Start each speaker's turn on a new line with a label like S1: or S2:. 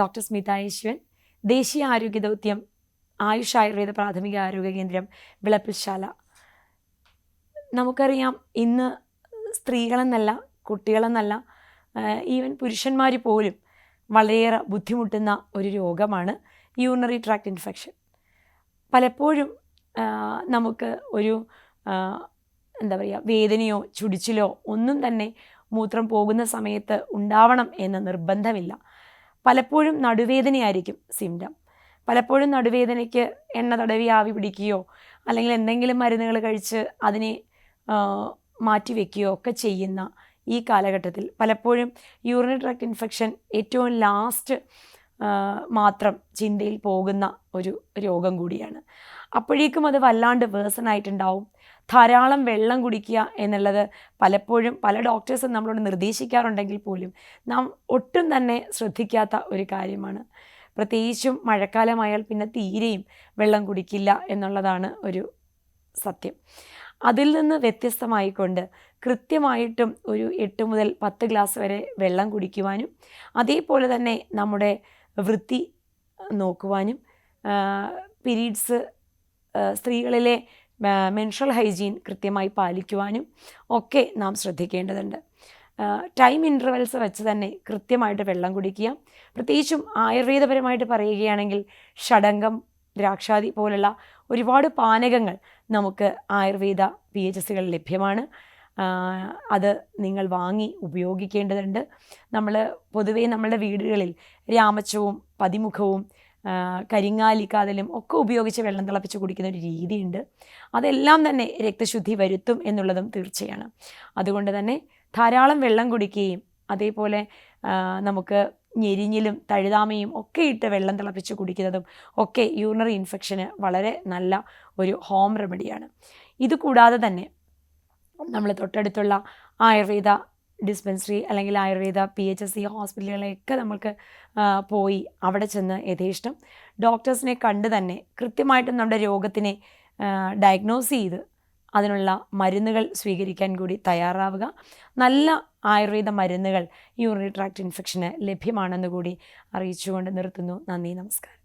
S1: Doctor Smitha യേശുവൻ, ദേശീയ ആരോഗ്യ ദൗത്യം, ആയുഷ് ആയുർവേദ പ്രാഥമിക ആരോഗ്യ കേന്ദ്രം, വിളപ്പിൽശാല. നമുക്കറിയാം, ഇന്ന് സ്ത്രീകളെന്നല്ല, കുട്ടികളെന്നല്ല, ഈവൻ പുരുഷന്മാർ പോലും വളരെയേറെ ബുദ്ധിമുട്ടുന്ന ഒരു രോഗമാണ് യൂറിനറി ട്രാക്ട് ഇൻഫെക്ഷൻ. പലപ്പോഴും നമുക്ക് ഒരു എന്താ പറയുക, വേദനയോ ചുടിച്ചിലോ ഒന്നും തന്നെ മൂത്രം പോകുന്ന സമയത്ത് ഉണ്ടാവണം എന്ന് നിർബന്ധമില്ല. പലപ്പോഴും നടുവേദനയായിരിക്കും സിംറ്റം. പലപ്പോഴും നടുവേദനയ്ക്ക് എണ്ണ തടവി ആവി പിടിക്കുകയോ അല്ലെങ്കിൽ എന്തെങ്കിലും മരുന്നുകൾ കഴിച്ച് അതിനെ മാറ്റിവെക്കുകയോ ഒക്കെ ചെയ്യുന്ന ഈ കാലഘട്ടത്തിൽ പലപ്പോഴും യൂറിനറി ട്രാക്ട് ഇൻഫെക്ഷൻ ഏറ്റവും ലാസ്റ്റ് മാത്രം ചിന്തയിൽ പോകുന്ന ഒരു രോഗം കൂടിയാണ്. അപ്പോഴേക്കും അത് വല്ലാണ്ട് വേഴ്സണായിട്ടുണ്ടാവും. ധാരാളം വെള്ളം കുടിക്കുക എന്നുള്ളത് പലപ്പോഴും പല ഡോക്ടേഴ്സും നമ്മളോട് നിർദ്ദേശിക്കാറുണ്ടെങ്കിൽ പോലും നാം ഒട്ടും തന്നെ ശ്രദ്ധിക്കാത്ത ഒരു കാര്യമാണ്. പ്രത്യേകിച്ചും മഴക്കാലമായാൽ പിന്നെ തീരെയും വെള്ളം കുടിക്കില്ല എന്നുള്ളതാണ് ഒരു സത്യം. അതിൽ നിന്ന് വ്യത്യസ്തമായിക്കൊണ്ട് കൃത്യമായിട്ടും ഒരു 8 മുതൽ 10 ഗ്ലാസ് വരെ വെള്ളം കുടിക്കുവാനും അതേപോലെ തന്നെ നമ്മുടെ വൃത്തി നോക്കുവാനും പീരീഡ്സ് സ്ത്രീകളിലെ മെൻസ്ട്രൽ ഹൈജീൻ കൃത്യമായി പാലിക്കുവാനും ഒക്കെ നാം ശ്രദ്ധിക്കേണ്ടതുണ്ട്. ടൈം ഇൻ്റർവെൽസ് വെച്ച് തന്നെ കൃത്യമായിട്ട് വെള്ളം കുടിക്കുക. പ്രത്യേകിച്ചും ആയുർവേദപരമായിട്ട് പറയുകയാണെങ്കിൽ ഷഡംഗം, ദ്രാക്ഷാദി പോലുള്ള ഒരുപാട് പാനകങ്ങൾ നമുക്ക് ആയുർവേദ PHSകൾ ലഭ്യമാണ്. അത് നിങ്ങൾ വാങ്ങി ഉപയോഗിക്കേണ്ടതുണ്ട്. നമ്മൾ പൊതുവേ നമ്മളുടെ വീടുകളിൽ രാമച്ചവും പതിമുഖവും കരിങ്ങാലിക്കാതലും ഒക്കെ ഉപയോഗിച്ച് വെള്ളം തിളപ്പിച്ച് കുടിക്കുന്ന ഒരു രീതിയുണ്ട്. അതെല്ലാം തന്നെ രക്തശുദ്ധി വരുത്തും എന്നുള്ളതും തീർച്ചയാണ്. അതുകൊണ്ട് തന്നെ ധാരാളം വെള്ളം കുടിക്കുകയും അതേപോലെ നമുക്ക് ഞെരിഞ്ഞിലും തഴുതാമയും ഒക്കെ ഇട്ട് വെള്ളം തിളപ്പിച്ച് കുടിക്കുന്നതും ഒക്കെ യൂറിനറി ഇൻഫെക്ഷന് വളരെ നല്ല ഒരു ഹോം റെമഡിയാണ്. ഇതുകൂടാതെ തന്നെ നമ്മൾ തൊട്ടടുത്തുള്ള ആയുർവേദ ഡിസ്പെൻസറി അല്ലെങ്കിൽ ആയുർവേദ PHC ഹോസ്പിറ്റലുകളിലൊക്കെ നമുക്ക് പോയി അവിടെ ചെന്ന് യഥേഷ്ടം ഡോക്ടേഴ്സിനെ കണ്ട് തന്നെ കൃത്യമായിട്ടും നമ്മുടെ രോഗത്തിനെ ഡയഗ്നോസ് ചെയ്ത് അതിനുള്ള മരുന്നുകൾ സ്വീകരിക്കാൻ കൂടി തയ്യാറാവുക. നല്ല ആയുർവേദ മരുന്നുകൾ യൂറിനറി ട്രാക്ട് ഇൻഫെക്ഷന് ലഭ്യമാണെന്ന് കൂടി അറിയിച്ചുകൊണ്ട് നിർത്തുന്നു. നന്ദി, നമസ്കാരം.